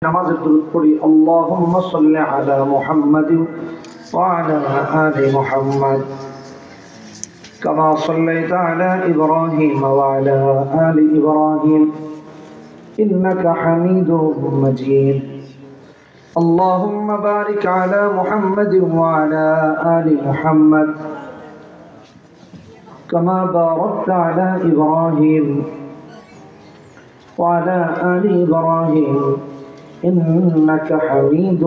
نماز الدرود قولي اللهم صل على محمد وعلى آل محمد كما صليت على إبراهيم وعلى آل إبراهيم إنك حميد مجيد اللهم بارك على محمد وعلى آل محمد كما باركت على إبراهيم وعلى آل إبراهيم إنك حميد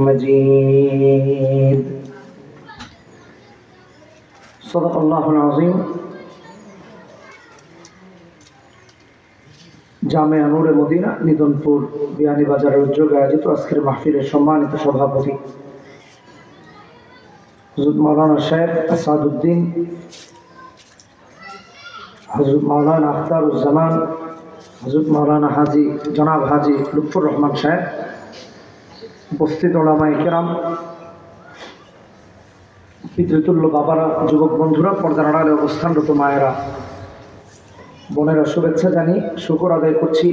مجيد صدق الله العظيم জামিয়া নূরে Medina Nidanpur বিয়ানীবাজারের উদ্যোগে আয়োজিত আজকের মাহফিলের সম্মানিত সভাপতি হযরত মাওলানা শেখ আসাদউদ্দিন হযরত মাওলানা আখতারুজ্জামান হযরত মাওলানা হাজী জনাব হাজী লুৎফুর রহমান সাহেব, উপস্থিত ওলামায়ে কেরাম, পিতৃতুল্য বাবারা, যুবক বন্ধুরা, পর্দার আড়ালে অবস্থানরত মায়েরা, বোনেরা, শুভেচ্ছা জানি শুকর আদায় করছি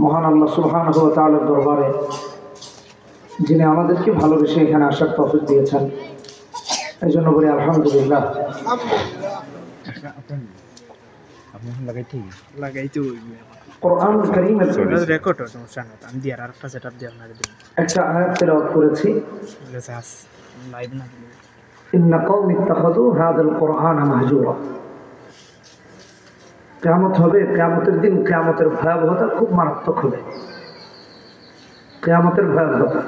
মহান আল্লাহ সুবহানাহু ওয়া তাআলার দরবারে, যিনি আমাদেরকে ভালোবেসে এখানে আসার তৌফিক দিয়েছেন। এই জন্য বলি আলহামদুলিল্লাহ। কোরআন কারীমের একটা আয়াত তেলাওয়াত করেছি, ইন্না কওমি ইত্তাখাযু হাযাল কুরআনা মাহজুরা। কিয়ামত হবে, কিয়ামতের দিন, কিয়ামতের ভয়াবহতা খুব মারাত্মক হবে। কিয়ামতের ভয়াবহতা,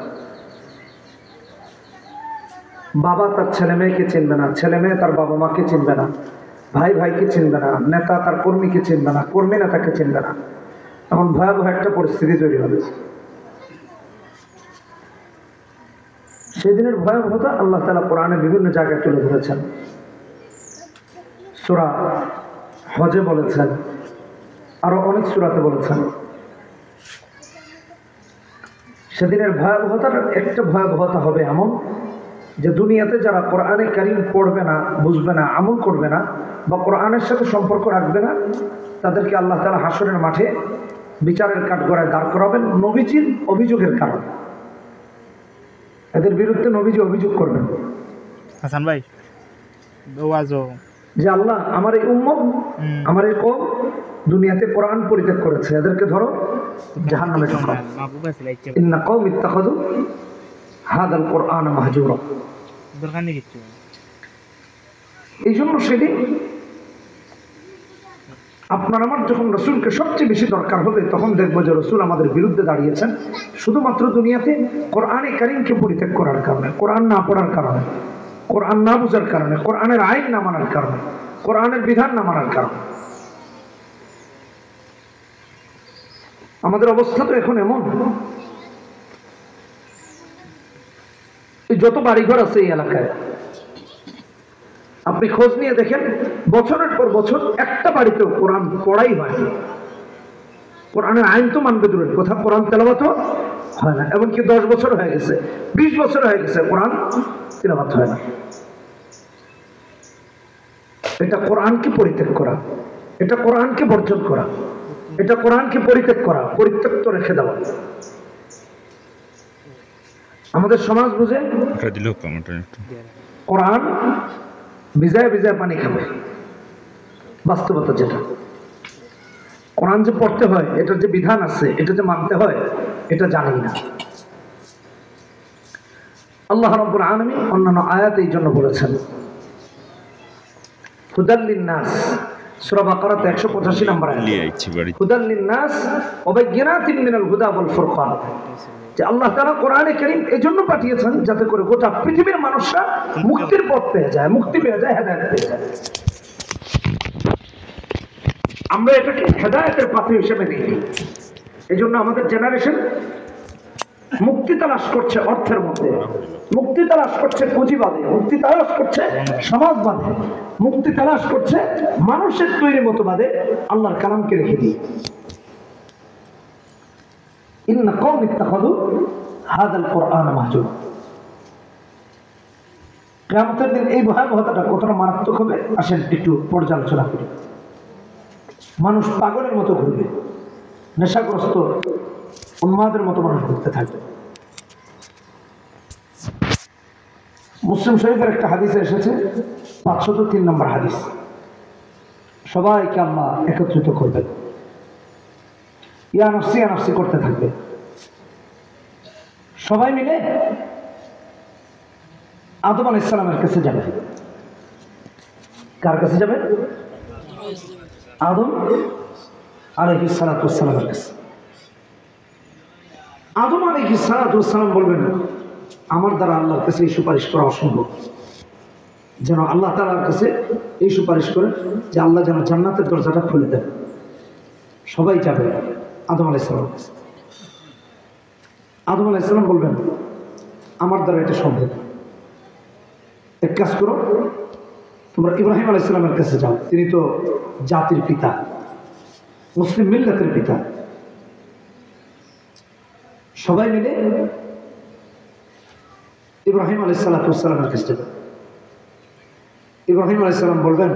বাবা তার ছেলে মেয়েকে চিনবে না, ছেলে মেয়ে তার বাবা মাকে চিনবে না, ভাই ভাইকে চিনবে না, নেতা তার কর্মীকে চিনবে না, কর্মী নেতাকে চিনবে না। এমন ভয়াবহ একটা পরিস্থিতি তৈরি হবে। সেই দিনের ভয়াবহতা আল্লাহ তাআলা কোরআনের বিভিন্ন জায়গায় তুলে ধরেছেন। সূরা হজে বলেছেন, আরো অনেক সূরাতে বলেছেন। সেদিনের ভয়াবহতার একটা ভয়াবহতা হবে এমন যে দুনিয়াতে যারা কোরআনে কারীম পড়বে না, বুঝবে না, আমল করবে না, বা কোরআনের সাথে সম্পর্ক রাখবে না, তাদেরকে আল্লাহ তাআলা হাসরের মাঠে বিচারের কাঠগড়ায় দাঁড় করাবেন নবীজির অভিযোগের কারণে। এদের বিরুদ্ধে নবীজি অভিযোগ করবেন, হাসান ভাই, যে আল্লাহ আমার এই উম্মত, আমার এই কওম দুনিয়াতে কোরআন পরিত্যাগ করেছে, এদেরকে ধরো জাহান্নামে ঠকাও। ইন্না কওমি ইত্তাখাযু হাযাল কুরআনা মাহজুরা। এই জন্য সেদিন আপনার আমার যখন রসুলকে সবচেয়ে বেশি দরকার হবে, তখন দেখবো যে রসুল আমাদের বিরুদ্ধে দাঁড়িয়েছেন শুধুমাত্র দুনিয়াতে কোরআনে কারীমকে পরিত্যাগ করার কারণে, কোরআন না পড়ার কারণে, কোরআন না বুঝার কারণে, কোরআনের আইন না মানার কারণে, কোরআনের বিধান না মানার কারণে। আমাদের অবস্থা তো এখন এমন, যত বাড়িঘর আছে এই এলাকায় আপনি খোঁজ নিয়ে দেখেন, বছরের পর বছর একটা বাড়িতেও কোরআন পড়াই হয় না। কোরআনের আইন তো মানবে দূরের কথা, কোরআন তেলাওয়াত হয় না। এমনকি 10 বছর হয়ে গেছে, 20 বছর হয়ে গেছে, কোরআন তেলাওয়াত হয় না। এটা কোরআনকে পরিত্যাগ করা, এটা কোরআনকে বর্জন করা, এটা কোরআনকে পরিত্যাগ করা, পরিত্যক্ত রেখে দেওয়া। আমাদের সমাজ বুঝে কোরআন ভিজায় ভিজায় পানি খাবে। বাস্তবতা যেটা, কোরআন যে পড়তে হয়, এটার যে বিধান আছে, এটা যে মানতে হয়, এটা জানি না। আল্লাহ রাব্বুল আলামিন অন্যান্য আয়াতে এই জন্য বলেছেন হুদাল লিন-নাস, সূরা বাকারাতে 185 নম্বর আয়াত, হুদাল লিন-নাস ওয়া বায়্যিনাতিন মিনাল হুদা ওয়াল ফুরকান। যে আল্লাহ তাআলা কোরআনে কারীম এই জন্য পাঠিয়েছেন যাতে করে গোটা পৃথিবীর মানুষরা মুক্তির পথ পেয়ে যায়, মুক্তি পেয়ে যায়, হেদায়েত পেয়ে যায়। আমরা এটাকে হেদায়েতের পাথর হিসেবে দেখি। এই জন্য আমাদের জেনারেশন মুক্তি তালাশ করছে অর্থের মধ্যে, মুক্তি তালাশ করছে পুঁজিবাদে, মুক্তি তালাশ করছে সমাজবাদে, মুক্তি তালাশ করছে মানুষের তৈরি মতবাদে। আল্লাহর কালামকে রেখে দিই। ইন্না কওমি ইত্তাখাযু হাযাল কুরআনা মাহজুরা। কিয়ামতের দিন এই ভয়াবহতাটা কতটা মারাত্মক হবে আসেন একটু পর্যালোচনা করি। মানুষ পাগলের মতো ঘুরবে, নেশাগ্রস্ত উন্মাদের মতো মানুষ ঘুরতে থাকবে। মুসলিম শরীফের একটা হাদিসে এসেছে, 503 নম্বর হাদিস, সবাইকে আল্লাহ একত্রিত করবেন, ইয়া নফসি করতে থাকবে। সবাই মিলে আদম আলাইহিস সালামের কাছে যাবে। কার কাছে যাবে? আদম আলাইহিস সালামের কাছে। আদম আলাইহিস সালাম বলবেন, আমার দ্বারা আল্লাহর কাছে এই সুপারিশ করা অসম্ভব, যেন আল্লাহ তাআলার কাছে এই সুপারিশ করে যে আল্লাহ যেন জান্নাতের দরজাটা খুলে দেন। সবাই যাবে আদম আলাইহিস সালামের কাছে। আদম আলাইহিস সালাম বলবেন, আমার দ্বারা এটা সম্ভব, এক কাজ করো, তোমরা ইব্রাহিম আলাইহিস সালামের কাছে যাও, তিনি তো জাতির পিতা, মুসলিম মিল্লাতের পিতা। সবাই মিলে ইব্রাহিম আলাইহিস সালামের কাছে যাবে। ইব্রাহিম আলাইহিস সালাম বলবেন,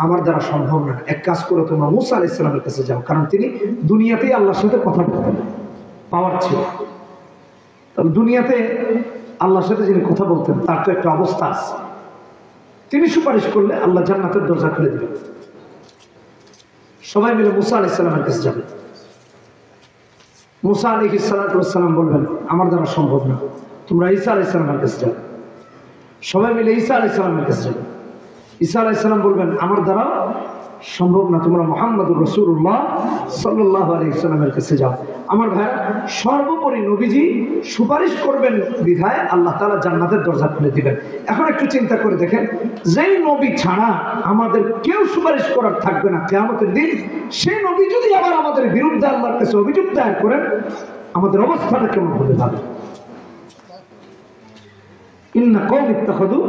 আমার দ্বারা সম্ভব না, এক কাজ করো, তোমরা মুসা আলাইহিস সালামের কাছে যাও, কারণ তিনি দুনিয়াতেই আল্লাহর সাথে কথা বলতেন, পাওয়ার ছিল। তবে দুনিয়াতে আল্লাহর সাথে যিনি কথা বলতেন তার তো একটা অবস্থা আছে, তিনি সুপারিশ করলে আল্লাহ জান্নাতের দরজা খুলে দেবেন। সবাই মিলে মুসা আলাইহিস সালামের কাছে যাবে। মুসা আলাইহিস সালাম বলবেন, আমার দ্বারা সম্ভব না, তোমরা ঈসা আলাইহিস সালামের কাছে যাও। সবাই মিলে ঈসা আলাইহিস সালামের কাছে যাবে। ঈসা আলাইহিস সালাম বলবেন, আমার দ্বারা সম্ভব না, তোমরা মুহাম্মদুর রাসূলুল্লাহ সাল্লাল্লাহু আলাইহি ওয়াসাল্লামের কাছে যাও। আমার ভাইরা, সর্বোপরি নবীজি সুপারিশ করবেন বিধায় আল্লাহ তাআলা জান্নাতের দরজা খুলে দিবেন। এখন একটু চিন্তা করে দেখেন, যেই নবী ছাড়া আমাদের কেউ সুপারিশ করার থাকবে না কিয়ামতের দিন, সেই নবী যদি আবার আমাদের বিরুদ্ধে আল্লাহর কাছে অভিযোগ দায়ের করেন, আমাদের অবস্থাটা কেমন হবে ভাবে। ইন্না কওমি ইত্তাখাযু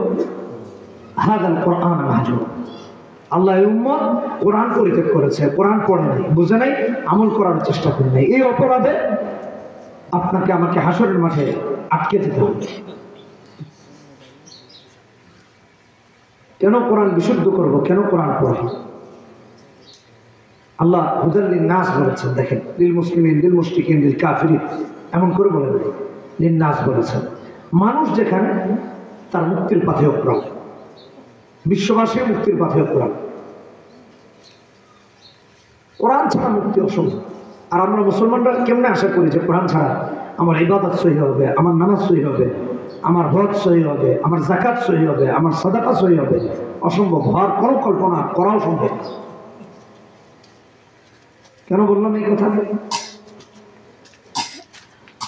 হাযাল কুরআন মাহজুরা। আল্লাহ উম্মত কোরআন পরিত্যাগ করেছে, কোরআন পড়ে নাই, বুঝে নাই, আমল করার চেষ্টা করে নাই। এই অপরাধে আপনাকে আমাকে হাসরের মাঠে আটকে দিতে হবে। কেন কোরআন বিশুদ্ধ করব, কেন কোরআন পড়ব? আল্লাহ হুদাল লিন-নাস বলেছেন, দেখেন, লিল মুসলিমিন লিল মুশরিকিন লিল কাফিরিন, এমন করে বলেন, লিন-নাস বলেছেন। মানুষ যেখানে তার মুক্তির পথে কোরআন, বিশ্ববাসী মুক্তির পথে কোরআন। কোরআন ছাড়া মুক্তি অসম্ভব। আর আমরা মুসলমানরা কেমনে আশা করি যে কোরআন ছাড়া আমার ইবাদত সহি হবে, আমার নামাজ সহি হবে, আমার হজ সহি হবে, আমার যাকাত সহি হবে, আমার সাদাকা সহি হবে? অসম্ভব। হওয়ার কোনো কল্পনা করাও সম্ভব। কেন বললাম এই কথা?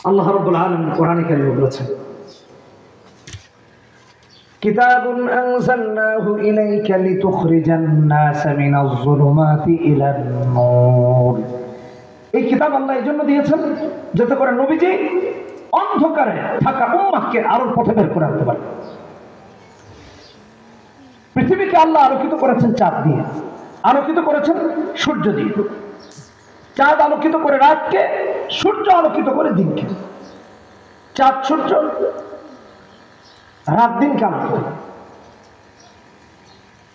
আল্লাহ রাব্বুল আলামিন কোরআনে কারিমে বলেছেন, কিতাবুন আনজালনাহু ইলাইকা লিতুখরিজান নাস মিনাজ যুলুমাতি ইলান নূর। এই কিতাব আল্লাহ এই জন্য দিয়েছেন যাতে করে নবীজি অন্ধকারে থাকা উম্মাহকে আলোর পথে বের করে আনতে পারে। পৃথিবীকে আল্লাহ আলোকিত করেছেন চাঁদ দিয়ে, আলোকিত করেছেন সূর্য দিয়ে। চাঁদ আলোকিত করে রাতকে, সূর্য আলোকিত করে দিনকে। চাঁদ সূর্য রাত দিনকে আলোকিত করে।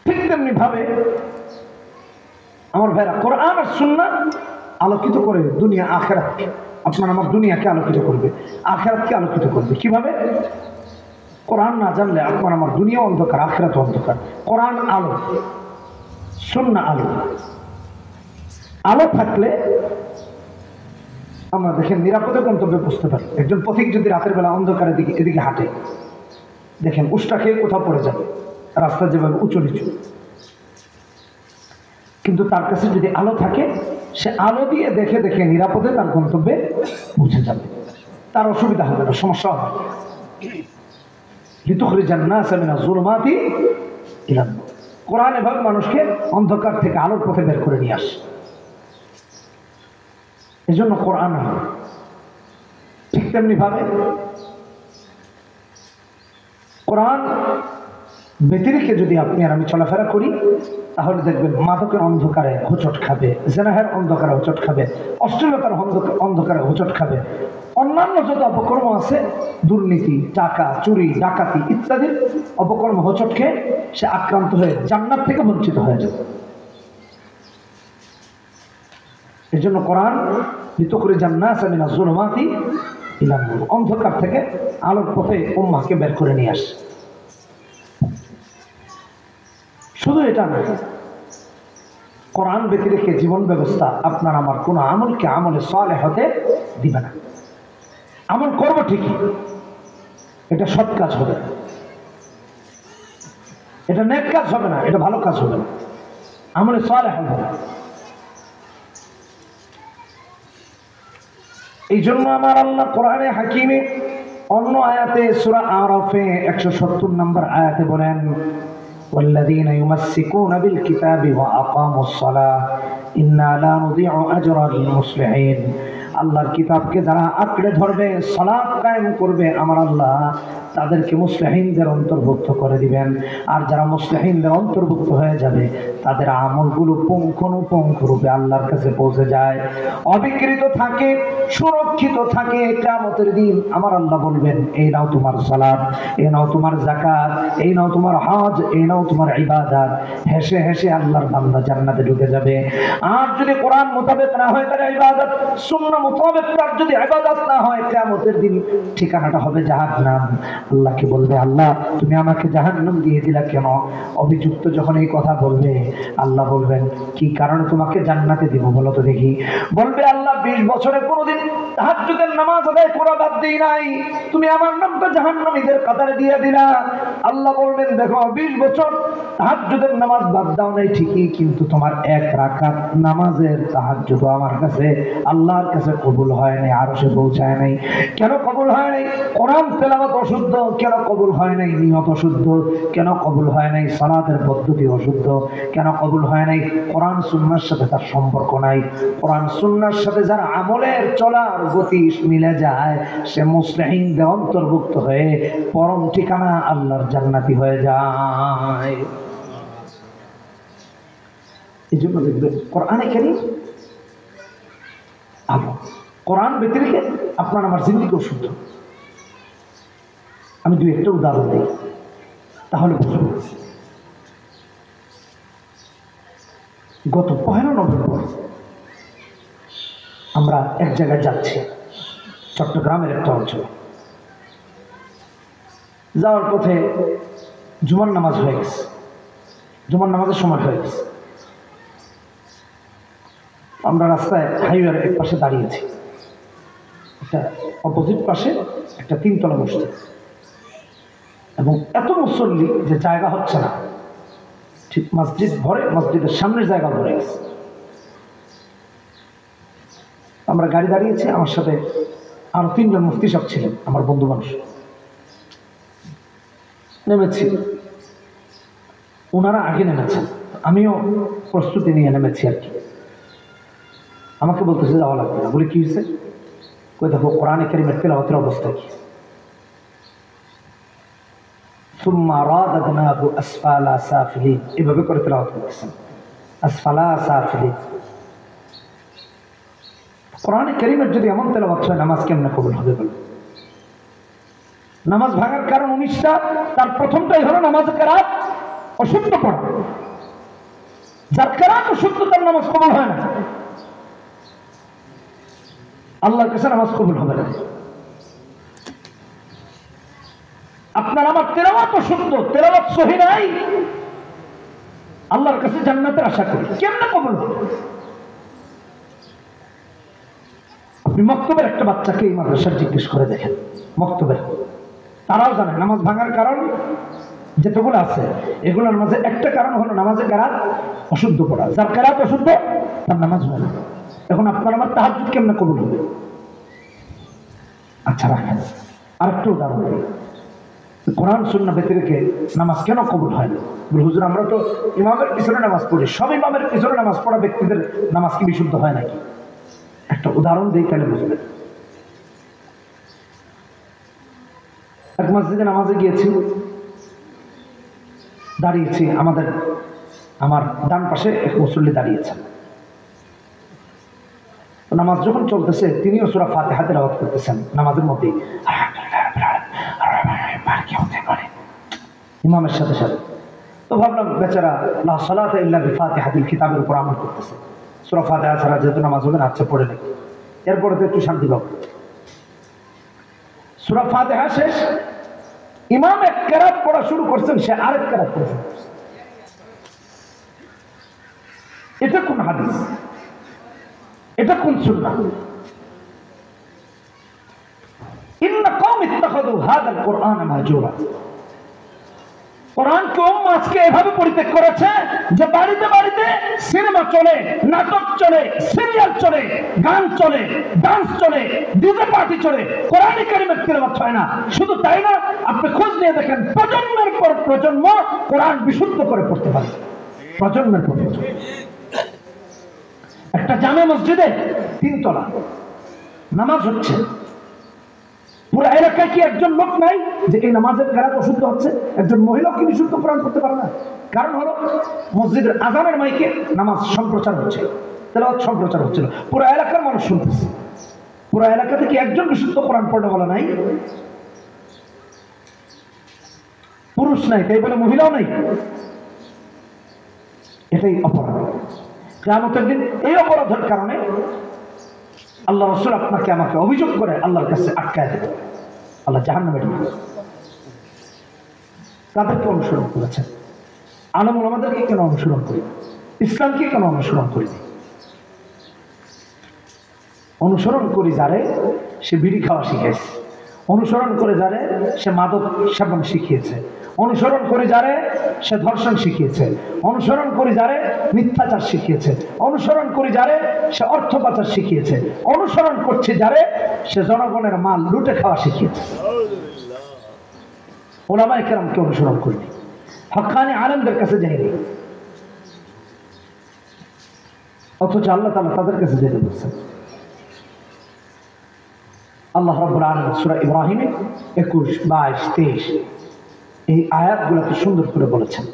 ঠিক তেমনি ভাবে আমার ভাইরা, কোরআন আর সুন্নাহ আলোকিত করে দুনিয়া আখিরাতকে। আপনার আমার দুনিয়াকে আলোকিত করবে, আখিরাতকে আলোকিত করবে। কিভাবে? কোরআন না জানলে আপনার আমার দুনিয়া অন্ধকার, আখিরাত অন্ধকার। কোরআন আলো, সুন্নাহ আলো। আলো থাকলে আমরা দেখেন নিরাপদে গন্তব্যে বুঝতে পারি। একজন পথিক যদি রাতের বেলা অন্ধকারের দিকে এদিকে হাঁটে, দেখেন উষ্টা খেয়ে কোথাও পড়ে যাবে, রাস্তা যেভাবে উঁচু নিচু। কিন্তু তার কাছে যদি আলো থাকে, সে আলো দিয়ে দেখে দেখে নিরাপদে তার গন্তব্যে পৌঁছে যাবে, তার অসুবিধা হবে না, সমস্যা হবে। লিতুখরিজান নাস মিনাজ যুলুমাতি ইলান নূর। কোরআন এভাবে মানুষকে অন্ধকার থেকে আলোর পথে বের করে নিয়ে আসে। এই জন্য কোরআন। ঠিক তেমনি ভাবে কোরআন ব্যতিরেকে যদি আপনি আর আমি চলাফেরা করি, তাহলে দেখবেন মাদকের অন্ধকারে হোঁচট খাবে, জেনাহের অন্ধকারে হোঁচট খাবে, অশ্লীলতার অন্ধকারে হোঁচট খাবে, অন্যান্য যত অপকর্ম আছে, দুর্নীতি, টাকা চুরি, ডাকাতি ইত্যাদি অপকর্ম হোঁচট খেয়ে সে আক্রান্ত হয়ে জান্নাত থেকে বঞ্চিত হয়ে যাবে। এই জন্য কোরআন লিতুখরিজান নাসা মিনাজ যুলুমাতি ইলান নূর, অন্ধকার থেকে আলোর পথে উম্মাহকে বের করে নিয়ে আসে। শুধু এটা না, কোরআন ব্যতিরেকে জীবন ব্যবস্থা আপনার আমার কোনো আমলকে আমলে সালেহ হতে দিবে না। আমল করবো ঠিকই, এটা সৎ কাজ হবে না, এটা নেক কাজ হবে না, এটা ভালো কাজ হবে না, আমলে সালেহ হবে না। এই জন্য আমার আল্লাহ কোরআনে হাকিমে অন্য আয়াতে সূরা আরাফে 170 নম্বর আয়াতে বলেন, والذين يمسكون بالكتاب وأقاموا الصلاة إنا لا نضيع أجر المصلحين। আল্লাহর কিতাবকে যারা আঁকড়ে ধরবে, সালাত কায়েম করবে, আমার আল্লাহ তাদেরকে মুসলিহিনদের অন্তর্ভুক্ত করে দিবেন। আর যারা মুসলিহিনদের অন্তর্ভুক্ত হয়ে যাবে তাদের আমলগুলো পুঙ্খানুপুঙ্খ রূপে আল্লাহর কাছে পৌঁছে যায়, অবিকৃত থাকে, সুরক্ষিত থাকে। কিয়ামতের দিন আমার আল্লাহ বলবেন, এই নাও তোমার সালাত, এই নাও তোমার যাকাত, এই নাও তোমার হজ, এই নাও তোমার ইবাদত। হেসে হেসে আল্লাহর বান্দা জান্নাতে ঢুকে যাবে। আর যদি কোরআন মোতাবেক না হয় তার ইবাদত, সুন্নাহ মোতাবেক তার যদি ইবাদত না হয়, কিয়ামতের দিন ঠিকানাটা হবে জাহান্নাম। আল্লাহকে বলবে, আল্লাহ তুমি আমাকে জাহান্নাম দিয়ে দিলা কেন? অভিযুক্ত যখন এই কথা বলবে, আল্লাহ বলবেন, কি কারণে তোমাকে জান্নাতে দিব বলো তো দেখি? বলবে, আল্লাহ 20 বছরে কোনোদিন তাহাজ্জুদের নামাজ আদায় করা বাদ দেই নাই, তুমি আমার নামটা জাহান্নামীদের কাতারে দিয়ে দিলা। আল্লাহ বলবেন, দেখো 20 বছর তাহাজ্জুদের নামাজ বাদ দাও নাই ঠিকই, কিন্তু তোমার 1 রাকাত নামাজের তাহাজ্জুদ আমার কাছে আল্লাহর কাছে কবুল হয় নাই, আরশে পৌঁছায় নাই। কেন কবুল হয় নাই? কোরআন তেলাওয়াত অশুদ্ধ। কেন কবুল হয় নাই? নিয়ত অশুদ্ধ। কেন কবুল হয় নাই? সালাতের পদ্ধতি অশুদ্ধ। কেন কবুল হয় নাই? কোরআন সুন্নাহর সাথে তার সম্পর্ক নাই। কোরআন সুন্নাহর সাথে যার আমলের চলার গতি মিলে যায়, সে মুসলিহিনদের অন্তর্ভুক্ত হয়ে পরম ঠিকানা আল্লাহর জান্নাতি হয়ে যায়। এই জন্য দেখবেন কোরআনে কারীম আলো, কোরআন ব্যতিরেকে আপনার আমার জিন্দেগি অশুদ্ধ। আমি 2-1টা উদাহরণ দিই, তাহলে বুঝব। গত 1 নভেম্বর আমরা এক জায়গায় যাচ্ছি, চট্টগ্রামের একটা অঞ্চলে। যাওয়ার পথে জুমার নামাজ হয়ে গেছে, জুমার নামাজের সময় হয়ে গেছে। আমরা রাস্তায় হাইওয়ের এক পাশে দাঁড়িয়েছি, একটা অপোজিট পাশে একটা 3তলা মসজিদ, এবং এত মুসল্লি যে জায়গা হচ্ছে না, ঠিক মসজিদ ভরে, মসজিদের সামনের জায়গা ভরে গেছে। আমরা গাড়ি দাঁড়িয়েছি, আমার সাথে আরো 3 জন মুফতি সাহেব ছিলেন, আমার বন্ধু মানুষ। নেমেছি, ওনারা আগে নেমেছেন, আমিও প্রস্তুতি নিয়ে নেমেছি আর কি। আমাকে বলতেছে যাওয়া লাগবে না। বলে কি হয়েছে? কই দেখো কোরআনে কারীমের তেলাওয়াতের অবস্থা কি। সুম্মা রাদাদনাহু আসফালা সাফিলিন, এভাবে করে তেলাওয়াত করতেছেন, আসফালা সাফিলিন। কোরআনে কারীমের যদি এমন তেলাওয়াত হয়, নামাজ কেমনে কবুল হবে বলো? নামাজ ভাঙার কারণ 19টা, তার প্রথমটাই হলো নামাজের কেরাত অশুদ্ধ পড়া। যার কেরাত অশুদ্ধ তার নামাজ কবুল হয় না, আল্লাহর কাছে নামাজ কবুল হবে না। আপনার আমার তেলাওয়াত অশুদ্ধ, তেলাওয়াত সহি নাই, আল্লাহর কাছে জান্নাতের আশা করি, কেমনে কবুল হবে? আপনি মক্তবের একটা বাচ্চাকে এই মাদ্রাসার জিজ্ঞেস করে দেখেন, মক্তবের, তারাও জানে নামাজ ভাঙার কারণ যেগুলো আছে, এগুলোর মাঝে একটা কারণ হলো নামাজের কেরাত অশুদ্ধ পড়া। যার কেরাত অশুদ্ধ তার নামাজ হয় না। এখন আপনার আমার তাহাজ্জুদ কেমনে কবুল হবে? আচ্ছা রাখেন, আরেকটা উদাহরণ দিই। কোরআন সুন্নাহ ব্যতিরেকে নামাজ কেন কবুল হয় না? হুজুর আমরা তো ইমামের পিছনে নামাজ পড়ি, সব ইমামের পিছনে নামাজ পড়া ব্যক্তিদের নামাজ কি বিশুদ্ধ হয় নাকি? একটা উদাহরণ দিই, তাহলে বুঝবেন। এক মসজিদে নামাজে গিয়েছি, দাঁড়িয়েছি, আমার ডান পাশে এক মুসল্লি দাঁড়িয়েছেন। নামাজ যখন চলতেছে, তিনিও সূরা ফাতিহা তেলাওয়াত করতেছেন নামাজের মধ্যে, ইমামের সাথে সাথে। তো ভাবলাম বেচারা লা সালাতা ইল্লা বিফাতিহাতিল কিতাবের উপর আমল করতেছে, সূরা ফাতিহা ছাড়া যেহেতু নামাজ হবে না, আচ্ছা পড়ে নেই, এরপরে তো একটু শান্তি পাবো। সূরা ফাতিহা শেষ, ইমাম এক কেরাত পড়া শুরু করছেন, সে আরেক কেরাত পড়া শুরু করছে। এটা কোন হাদিস? এটা কোন সুন্নাহ? ইন্না কওম ইত্তাখাযু হাযাল কুরআন মাহজুরা। কোরআনকে উম্মাহ আজকে এভাবে পরিত্যাগ করেছে যে বাড়িতে বাড়িতে সিনেমা চলে, নাটক চলে, সিরিয়াল চলে, গান চলে, ডান্স চলে, ডিজে পার্টি চলে, কোরআন কারীমের তিলাওয়াত হয় না। শুধু তাই না, আপনি খোঁজ নিয়ে দেখেন প্রজন্মের পর প্রজন্ম কোরআন বিশুদ্ধ করে পড়তে পারে, প্রজন্মের পর প্রজন্ম। একটা জামে মসজিদে 3 তলা নামাজ হচ্ছে, পুরো এলাকায় কি একজন লোক নাই যে এই নামাজের কেরাত অশুদ্ধ হচ্ছে? একজন মহিলা কি বিশুদ্ধ কোরআন করতে পারে না? কারণ হলো মসজিদের আজানের মাইকে নামাজ সম্প্রচার হচ্ছে, তেলাওয়াত সম্প্রচার হচ্ছিল, পুরো এলাকার মানুষ শুনতেছে। পুরো এলাকাতে কি একজন বিশুদ্ধ কোরআন পড়তে বলা নাই? পুরুষ নাই, তাই বলে মহিলাও নাই। এটাই অপরাধ। কিয়ামতের দিন এই অপরাধের কারণে আল্লাহ রাসূল আপনাকে আমাকে অভিযোগ করে আল্লাহর কাছে আটকায় দেবে, আল্লাহ জাহান্নামে ঢুকাবে। তাদেরকে অনুসরণ করেছেন, আলেম ওলামাদেরকে কেন অনুসরণ করি? ইসলামকে কেন অনুসরণ করি? অনুসরণ করি যারে সে বিড়ি খাওয়া শিখেছে, অনুসরণ করে যারে সে মাদক সেবন শিখিয়েছে, অনুসরণ করে যারে সে ধর্ষণ শিখিয়েছে, অনুসরণ করি যারে মিথ্যাচার শিখিয়েছে, অনুসরণ করি যারে সে অর্থ পাচার শিখিয়েছে, অনুসরণ করছে যারে সে জনগণের মাল লুটে খাওয়া শিখিয়েছে। ওলামায়ে কেরামকে অনুসরণ করিনি, হক্কানি আলেমদের কাছে যাইনি, অথচ আল্লাহ তাআলা তাদের কাছে যেতে বলছেন। আল্লাহ রাব্বুল আলামিন সূরা ইব্রাহিমে 21, 22, 23 এই আয়াতগুলোকে সুন্দর করে বলেছেন।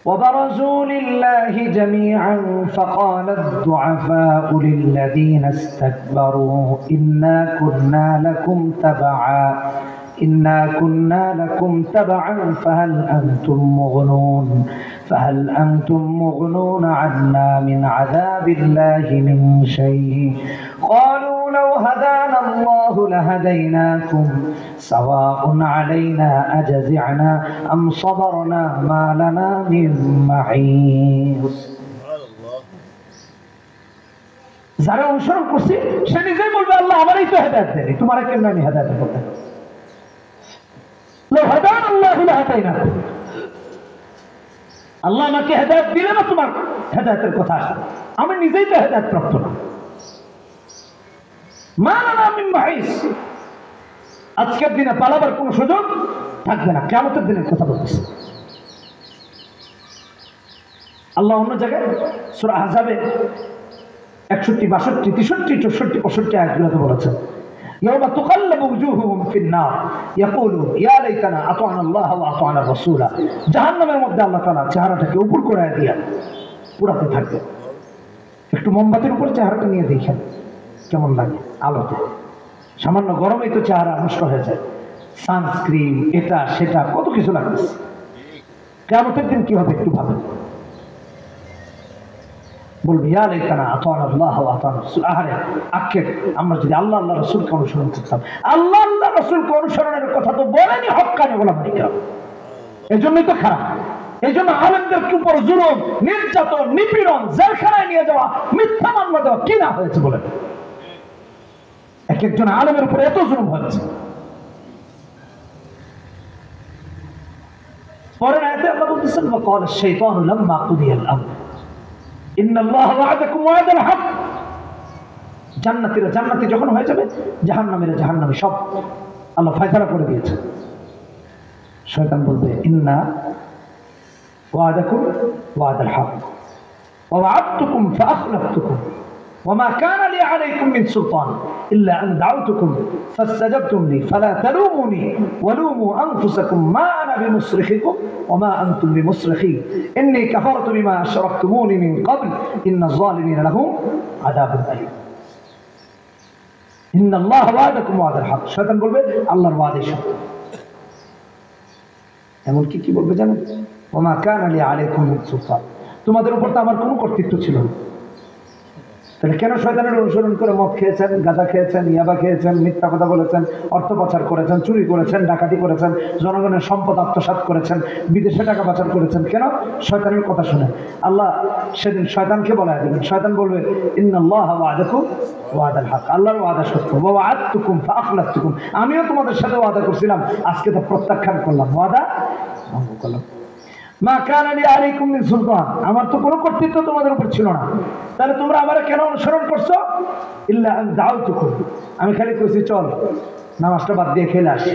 وبرزوا لله جميعا فقال الضعفاء للذين استكبروا إنا كنا لكم تبعا فهل أنتم مغنون عنا من عذاب الله من شيء قالوا لو هدانا الله لهديناكم سواء علينا أجزعنا أم صبرنا ما لنا من محيص। যারা অনুসরণ করছে সে নিজেই বলবে আল্লাহ আমারই তো হেদায়েত দেয়নি, তোমার কেন আমি হেদায়েত করতে? লো হাদান আল্লাহ লাহাদাইনাকুম, আল্লাহ আমাকে হেদায়েত দিলে না তোমার হেদায়েতের কথা আসে, আমি নিজেই তো হেদায়েত প্রাপ্ত না। মা লানা মিন মাহিস, আজকের দিনে পালাবার কোনো সুযোগ থাকবে না, কিয়ামতের দিনের কথা বলতেছে আল্লাহ। অন্য জায়গায় সূরা আহজাবে 61, 62, 63, 64, 65 আয়াতগুলোতে বলেছেন يوم تقلب وجوههم في النار يقولون يا ليتنا اطعنا الله واطعنا الرسول। জাহান্নামের মধ্যে আল্লাহ তাআলা চেহারাটাকে উপর করে দিয়া পুরাতে থাকবে। একটু মোমবাতির উপর চেহারাটা নিয়ে দেখেন কেমন লাগে আলোতে, সামান্য গরমেই তো চেহারা নষ্ট হয়ে যায়, সানস্ক্রিন এটা সেটা কত কিছু লাগছে। কিয়ামতের দিন কি হবে একটু ভাবেন, বলবি ইয়া লাইতানা আতানা আল্লাহ ওয়া আতানা রাসূল। আহারে আক্ষেপ, আমরা যদি আল্লাহ আল্লাহ রাসূলকে অনুসরণ করতাম। আল্লাহ আল্লাহ রাসূলকে অনুসরণের কথা তো বলেনি হক্কানি ওলামায়ে কেরাম, এজন্যই তো খারাপ। এজন্য আলেমদের উপর জুলুম, নির্যাতন, নিপীড়ন, জেলখানায় নিয়ে যাওয়া, মিথ্যা মামলা দেওয়া কি না হয়েছে বলেন? এক একজন আলেমের উপর এত জুলুম হয়েছে। পরের আয়াতে আল্লাহ বলতেছেন ওয়া ক্বালা আশ-শাইতানু লাম্মা কুদিয়াল আমর ইন্নাল্লাহা ওয়া'আদাকুম ওয়া'দাল হক। জান্নাতীরা জান্নাতি যখন হয়ে যাবে, জাহান্নামীরা জাহান্নামী, সব আল্লাহ ফয়সালা করে দিয়েছে। শয়তান বলবে ইন্না ওয়া'দাকুম ওয়া'দাল হক ওয়া ওয়া'আদতুকুম ফাআখলাফতুকুম وما كان لي عليكم من سلطان إلا أن دعوتكم فاستجبتم لي فلا تلوموني ولوموا أنفسكم ما أنا بمصرخكم وما أنتم بمصرخي إني كفرت بما أشركتموني من قبل إن الظالمين لهم عذاب أليم। إن الله وعدكم وعد الحق। শয়তান বলবে আল্লাহর ওয়াদা সত্য। এমন কি বলবে জানেন? وما كان لي عليكم من سلطان, তোমাদের উপর তো আমার কোনো কর্তৃত্ব ছিল না। তাহলে কেন শয়তানের অনুসরণ করে মদ খেয়েছেন, গাঁজা খেয়েছেন, ইয়াবা খেয়েছেন, মিথ্যা কথা বলেছেন, অর্থ পাচার করেছেন, চুরি করেছেন, ডাকাতি করেছেন, জনগণের সম্পদ আত্মসাৎ করেছেন, বিদেশে টাকা পাচার করেছেন? কেন? শয়তানের কথা শুনে। আল্লাহ সেদিন শয়তানকে বলা দেবেন, শয়তান বলবে ইন্নাল্লাহা ওয়াদাকুম ওয়াদাল হক, আল্লাহর ওয়াদা সত্য, ওয়া ওয়া'আদতুকুম ফাআখলাফতুকুম, আমিও তোমাদের সাথে ওয়াদা করছিলাম, আজকে তো প্রত্যাখ্যান করলাম, ওয়াদা ভঙ্গ করলাম। মা কানা লি আলাইকুম মিন সুলতান, আমার তো কোনো কর্তৃত্ব তোমাদের উপর ছিল না, তাহলে তোমরা আমারে কেন অনুসরণ করছো? ইল্লা আন দাউতুকুম, আমি খালি কইছি চল নামাজটা বাদ দিয়ে খেলে আসি,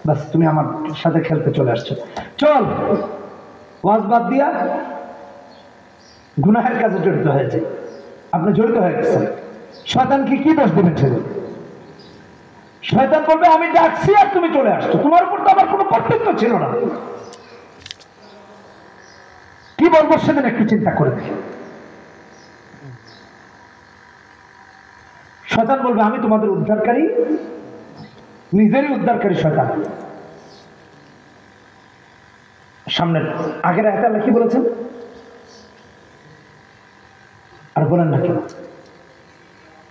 বাস তুমি আমার সাথে খেলতে চলে আসছো, চল। ওয়াজ বাদ দিয়া গুনাহের কাজে জড়িত হয়েছে, আপনি জড়িত হয়ে গেছেন। শয়তানকে কি দোষ দিবেন সেদিন? শয়তান বলবে আমি ডাকছি আর তুমি চলে আসছো, তোমার উপর তো আমার কোনো কর্তৃত্ব ছিল না। কি বলবো সেদিন একটু চিন্তা করে দেখি। শয়তান বলবে আমি তোমাদের উদ্ধারকারী, নিজেরই উদ্ধারকারী শয়তান। সামনের আগের আয়াতে আল্লাহ কি বলেছেন আর বলেন না কেন?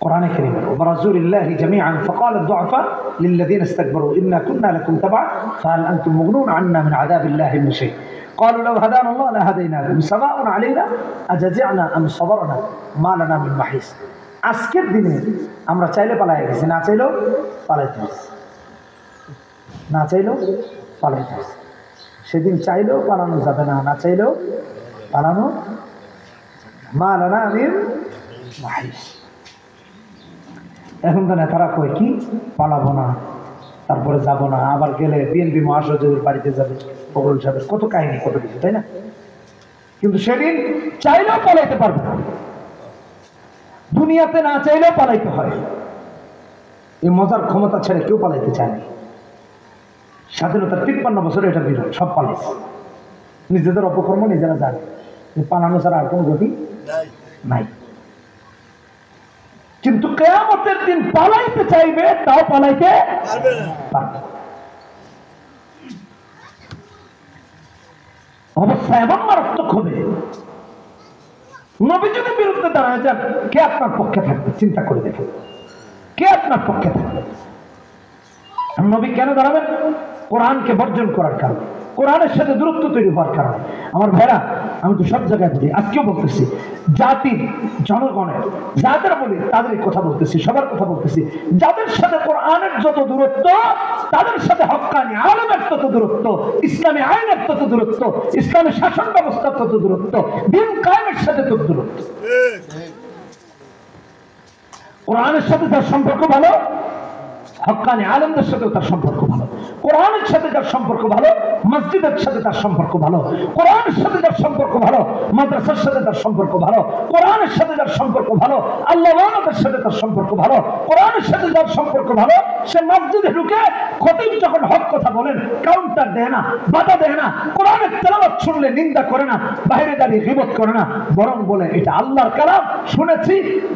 কোরআনে কারীমে ওয়ারাসূলিল্লাহি জামিআন ফাকাল আদ-দুআফা লিল্লাযীনা ইসতাকবারু ইন্না কুন্না লাকুম তাবআ ফাহাল আনতুম মুগনুন আন্না মিন আযাবিল্লাহি মিন শাই قالوا لو هدانا الله لهديناكم سواء علينا أجزعنا أم صبرنا ما لنا من محيص। আজকের দিনে আমরা চাইলে পালাই গেছি, না চাইলেও পালাইতে হবে, না চাইলেও পালাইতে হবে। সেদিন চাইলেও পালানো যাবে না, না চাইলেও পালানো মা লানা মিন মাহিস। এখন তো নেতারা কয় কি পালাবো না, তারপরে যাব না, আবার গেলে বিএনপি মহাসচিবের বাড়িতে যাবে, ফখরুল সাহেবের কত কাহিনী, কত কিছু, তাই না? কিন্তু সেদিন চাইলেও পালাইতে পারবে না, দুনিয়াতে না চাইলেও পালাইতে হয়। এই মজার ক্ষমতা ছেড়ে কেউ পালাইতে চায়নি। স্বাধীনতার 53 বছরে এটা বিরোধ, সব পালাইছে, নিজেদের অপকর্ম নিজেরা জানে, পালানো ছাড়া আর কোনো গতি নাই। কিন্তু কিয়ামতের দিন পালাইতে চাইবে, তাও পালাইতে পারবে না। অবস্থা এমন মারাত্মক হবে, নবী যদি বিরুদ্ধে দাঁড়ায় যান, কে আপনার পক্ষে থাকবে? চিন্তা করে দেখেন, কে আপনার পক্ষে থাকবে? নবী কেন দাঁড়াবেন? কোরআনকে বর্জন করার কারণে, কোরআনের সাথে দূরত্ব তৈরি হওয়ার কারণে। আমার ভাইরা, আমি তো সব জায়গায় বলি, আজকেও বলতেছি, জাতির জনগণের যাদের বলি তাদের কথা বলতেছি, সবার কথা বলতেছি, যাদের সাথে কোরআনের যত দূরত্ব, তাদের সাথে হক্কানি আলেমের তত দূরত্ব, ইসলামী আইনের তত দূরত্ব, ইসলামী শাসন ব্যবস্থার তত দূরত্ব, দিন কায়েমের সাথে তত দূরত্ব। কোরআনের সাথে তার সম্পর্ক ভালো, হক্কানি আলেমদের সাথে তার সম্পর্ক ভালো, কোরআনের সাথে তার সম্পর্ক ভালো, মসজিদের সাথে তার সম্পর্ক ভালো, কোরআনের সাথে তার সম্পর্ক ভালো, মাদ্রাসার সাথে তার সম্পর্ক ভালো, কোরআনের সাথে তার সম্পর্ক ভালো, আল্লাহওয়ালাদের সাথে তার সম্পর্ক ভালো, কোরআনের সাথে তার সম্পর্ক ভালো। সে মসজিদে ঢুকে খতিব যখন হক কথা বলেন, কাউন্টার দেয় না, বাধা দেয় না, কোরআনের তেলাওয়াত শুনলে নিন্দা করে না, বাইরে দাঁড়িয়ে গীবত করে না, বরং বলে এটা আল্লাহর কালাম, শুনেছি,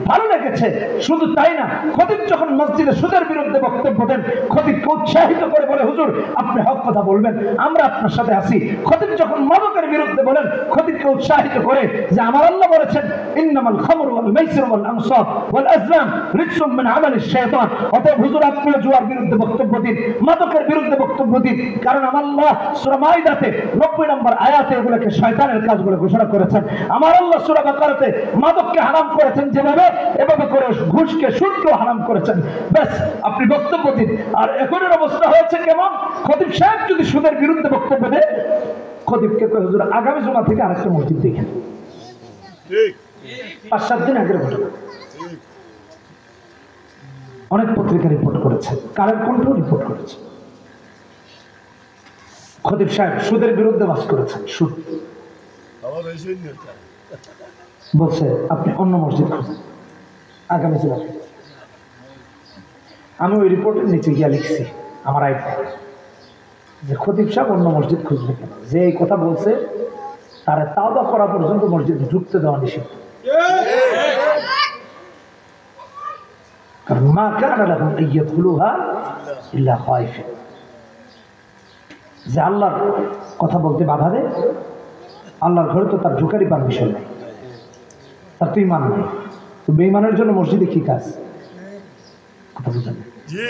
ভালো লেগেছে। শুধু তাই না, খতিব যখন মসজিদে সুদের বিরুদ্ধে বক্তব্য দেন, খতিবকে উৎসাহিত করে বলে হুজুর আপনি হক কথা বলবেন, আমরা আপনার সাথে আছি। খতিব যখন মাদকের বিরুদ্ধে বলেন, খতিবকে উৎসাহিত করে যে আমার আল্লাহ বলেছেন ইন্নামাল খামরু ওয়াল মাইসিরু ওয়াল আনসাব ওয়াল আজলাম রিজসুম মিন আমালিশ শাইতান। অতএব হুজুর আপনি জুয়ার বিরুদ্ধে বক্তব্য দিন, মাদকের বিরুদ্ধে বক্তব্য দিন, কারণ আমার আল্লাহ সূরা মাইদাতে 90 নম্বর আয়াতে এগুলোকে শয়তানের কাজ বলে ঘোষণা করেছেন। আমার আল্লাহ সূরা বাকারাতে মাদককে হারাম করেছেন যেভাবে, এভাবে করে ঘুষকে সুদকেও হারাম করেছেন। ব্যাস আপনি বক্তব্য দিন। আর এখনের অবস্থা হয়েছে কেমন? খতিব সাহেব যদি সুদের বিরুদ্ধে বক্তব্য দেয়, খতিবকে কয় হুজুর আগামী জুমা থেকে আরেকটা মসজিদ দেখেন। 5-7 দিন আগের ঘটনা, অনেক পত্রিকা রিপোর্ট করেছে, কালের কণ্ঠ রিপোর্ট করেছে। খতিব সাহেব সুদের বিরুদ্ধে বাস করেছেন, সুদ বলছে আপনি অন্য মসজিদ খুঁজেন আগামী জুমা। আমি ওই রিপোর্টের নিচে গিয়ে লিখছি আমার আইডিয়া যে খতিব সাহেব অন্য মসজিদ খুঁজবে কেন, যে এই কথা বলছে তারা তাওবা করা পর্যন্ত মসজিদে ঢুকতে দেওয়া নিষিদ্ধ। কারণ মা কানা লাহুম আইয়াদখুলুহা ইল্লা খায়ফিন, যে আল্লাহর কথা বলতে বাধা দেয় আল্লাহর ঘরে তো তার ঢুকারই পারমিশন নেই, তার তো ইমান নেই। তো বেঈমানের জন্য মসজিদে কি কাজ? কথা বুঝেন?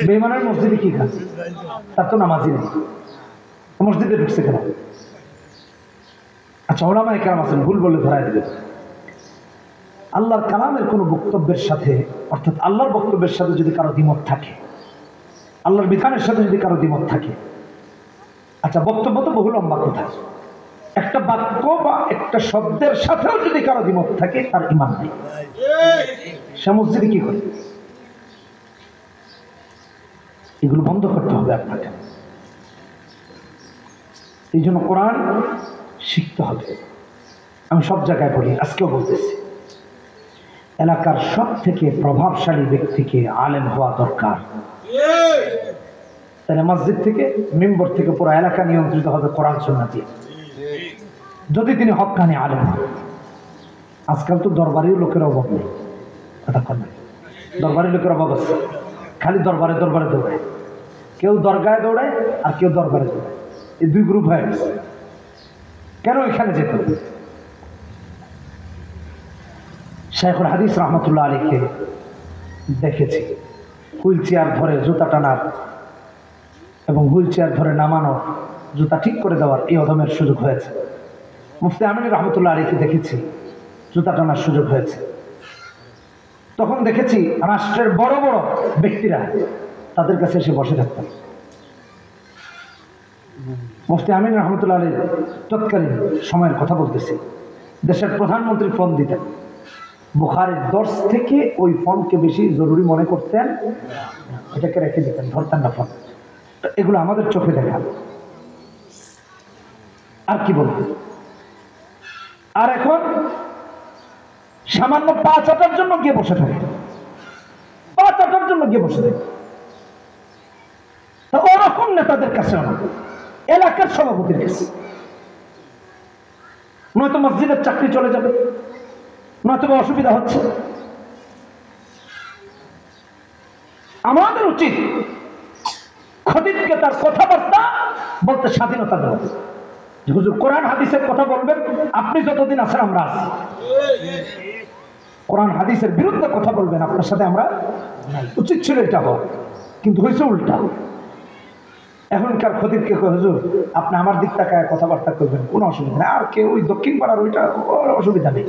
বেঈমানের মসজিদে কি কাজ? তার তো নামাজই নেই, মসজিদে ঢুকছে কেন? আচ্ছা, ওলামায়ে কেরাম আছেন, ভুল বলে ধরায় দেবে। আল্লাহর কালামের কোনো বক্তব্যের সাথে, অর্থাৎ আল্লাহর বক্তব্যের সাথে যদি কারো দ্বিমত থাকে, আল্লাহর বিধানের সাথে যদি কারো দ্বিমত থাকে, আচ্ছা বক্তব্য তো বহু লম্বা কথা, একটা বাক্য বা একটা শব্দের সাথেও যদি কারো দ্বিমত থাকে, তার ঈমান নেই। সে মসজিদে কি করে? এগুলো বন্ধ করতে হবে আপনাকে। এই জন্য কোরআন শিখতে হবে। আমি সব জায়গায় বলি, আজকেও বলতেছি, এলাকার সব থেকে প্রভাবশালী ব্যক্তিকে আলেম হওয়া দরকার। তাহলে মসজিদ থেকে, মিম্বর থেকে পুরো এলাকা নিয়ন্ত্রিত হবে কোরআন সুন্নাহ দিয়ে, যদি তিনি হক্কানি আলেম হন। আজকাল তো দরবারেও লোকের অভাব নেই, কথা কন না, দরবারের লোকের অভাব আছে, খালি দরবারে দরবারে দৌড়ায়, কেউ দরগায় দৌড়ায় আর কেউ দরবারে দৌড়ায়, এই দুই গ্রুপ হয়ে গেছে। কেন এখানে যেতে হবে? শাইখুল হাদিস রহমতুল্লাহ আলাইহিকে দেখেছি হুইল চেয়ার ধরে জুতা টানার এবং হুইল চেয়ার ধরে নামানো, জুতা ঠিক করে দেওয়ার এই অদমের সুযোগ হয়েছে। মুফতি আমিন রহমতুল্লাহ আলাইহিকে দেখেছি জুতা টানার সুযোগ হয়েছে। তখন দেখেছি রাষ্ট্রের বড় বড় ব্যক্তিরা তাদের কাছে এসে বসে থাকতেন। মুফতি আমিন রহমতুল্লাহ আলাইহি তৎকালীন সময়ের কথা বলতেছি, দেশের প্রধানমন্ত্রী ফোন দিতেন, বুখারীর দর্স থেকে ওই ফোনকে বেশি জরুরি মনে করতেন, এটাকে রেখে দিতেন, ধরতেন না ফোন। এগুলো আমাদের চোখে দেখা। আর কি বলবো? আর এখন সামান্য পা চাটার জন্য গিয়ে বসে থাকে, পা চাটার জন্য গিয়ে বসে থাকে। তা ওরকম নেতাদের কাছে না, এলাকার সভাপতির কাছে, নয়তো মসজিদের চাকরি চলে যাবে, নয়তো অসুবিধা হচ্ছে। আমাদের উচিত খতিবকে তার কথাবার্তা বলতে স্বাধীনতা দেওয়া। হুজুর কোরআন হাদিসের কথা বলবেন, আপনি যতদিন আছেন আমরা আছি। কোরআন হাদিসের বিরুদ্ধে কথা বলবেন, আপনার সাথে আমরা নাই। উচিত ছিল এটা হওয়া, কিন্তু হয়েছে উল্টা। এখনকার খতিবকে হুজুর আপনি আমার দিক তাকায় কথাবার্তা করবেন, কোনো অসুবিধা নেই, আর কেউ ওই দক্ষিণ পাড়ার ওইটা অসুবিধা নেই,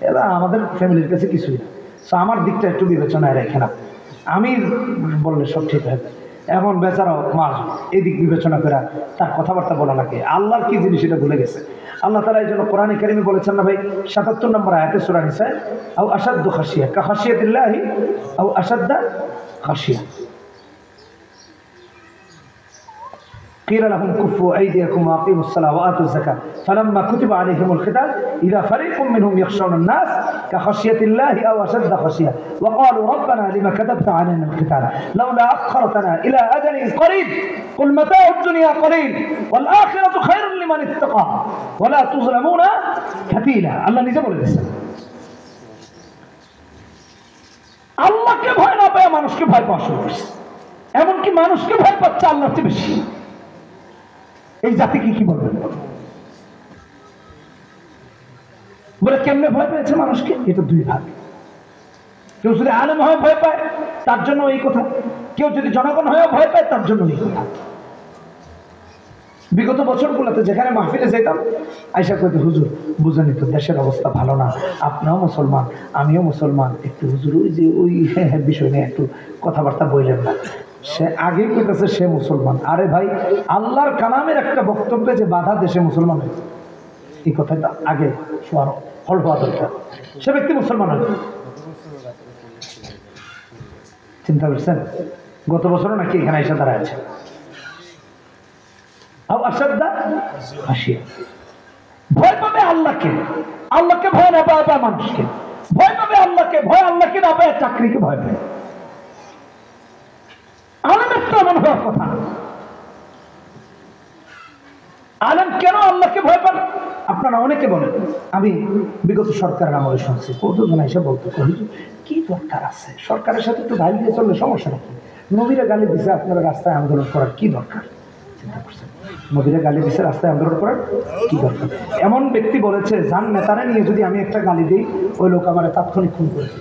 এরা আমাদের ফ্যামিলির কাছে কিছুই না। তো আমার দিকটা একটু বিবেচনায় রেখে না, আমি বললে সব ঠিক হয়ে যায়। এখন বেচারাও মাস এদিক বিবেচনা করে তার কথাবার্তা বলা লাগে। আল্লাহর কি জিনিস এটা ভুলে গেছে। আল্লাহ তাআলা এই জন্য কোরআনে কারিমে বলেছেন না ভাই, ৭৭ নম্বর আয়াতে সূরা নিসা, আও আশাদ্দু খাশিয়া কা খাশিয়াতিল্লাহি আও আশাদ্দা খাশিয়া। قيل لهم كفوا أيديكم وأقيموا الصلاة وآتوا الزكاة فلما كتب عليهم القتال إذا فريق منهم يخشون الناس كخشية الله أو أشد خشية وقالوا ربنا لما كتبت علينا القتال لولا أخرتنا إلى أجل قريب قل متاع الدنيا قليل والآخرة خير لمن اتقى ولا تظلمون فتيلا। الله নিজে বলে দিয়েছেন, আল্লাহকে ভয় না পায় মানুষকে ভয় পাওয়া শুরু করছে, এমনকি মানুষকে ভয় পাচ্ছে আল্লাহর চেয়ে বেশি। এই জাতিকে কি বলবেন? বলে কেমনে ভয় পেয়েছে মানুষকে? এটা দুই ভাগ। কেউ যদি আলেম হয়ে ভয় পায় তার জন্য এই কথা, কেউ যদি জনগণ হয়ে ভয় পায় তার জন্য এই কথা। বিগত বছরগুলোতে যেখানে মাহফিলে যেতাম, আয়সা কইতে হুজুর বুঝেনি তো দেশের অবস্থা ভালো না, আপনিও মুসলমান আমিও মুসলমান, একটু হুজুর ওই যে ওই বিষয় নিয়ে একটু কথাবার্তা বললেন না। সে আগে কইতেছে সে মুসলমান। আরে ভাই, আল্লাহর কালামের একটা বক্তব্যে যে বাধা দেশে মুসলমান হয়েছে, এই কথাটা আগে হল হওয়া দরকার। সে ব্যক্তি মুসলমান হবে। চিন্তা করছেন গত বছরও নাকি এখানে এসে দাঁড়ায় আছে। ভয় পাবে আল্লাহকে, আল্লাহকে ভয় না পায় মানুষকে ভয় পাবে, আল্লাহকে ভয় আল্লাহকে না পায় চাকরিকে ভয় পায়। আলেমের তো এমন হওয়ার কথা। আলেম কেন আল্লাহকে ভয় পান? আপনারা অনেকে বলেন, আমি বিগত সরকারের আমলে শুনছি কতজন এসে বলতো কি দরকার আছে সরকারের সাথে একটু গালি দিয়ে চললে সমস্যা নাকি? নবীরা গালি দিছে, আপনারা রাস্তায় আন্দোলন করার কি দরকার? চিন্তা করছেন? নবীরা গালি দিচ্ছে, রাস্তায় আন্দোলন করার কি দরকার? এমন ব্যক্তি বলেছে, যান নেতারা নিয়ে যদি আমি একটা গালি দিই, ওই লোক আমার তাৎক্ষণিক খুন করেছে।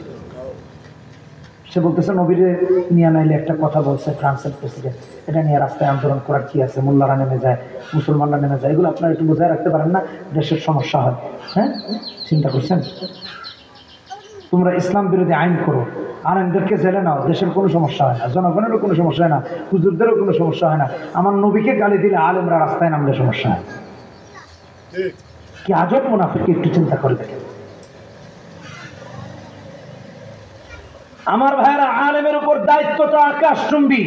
সে বলতেছে নবীরে নিয়ে নাইলে একটা কথা বলছে ফ্রান্সের প্রেসিডেন্ট, এটা নিয়ে রাস্তায় আন্দোলন করার কি আছে? মোল্লারা নেমে যায়, মুসলমানরা নেমে যায়, এগুলো আপনারা একটু বোঝায় রাখতে পারেন না? দেশের সমস্যা হয়। হ্যাঁ, চিন্তা করছেন? তোমরা ইসলাম বিরোধী আইন করো, আলেমদেরকে জেলে নাও, দেশের কোনো সমস্যা হয় না, জনগণেরও কোনো সমস্যা হয় না, হুজুরদেরও কোনো সমস্যা হয় না। আমার নবীকে গালি দিলে আলেমরা রাস্তায় নামলে সমস্যা হয়। কি আজব মুনাফিক, একটু চিন্তা করে দেখেন। আমার ভাইরা, আলেমের উপর দায়িত্বটা আকাশচুম্বী।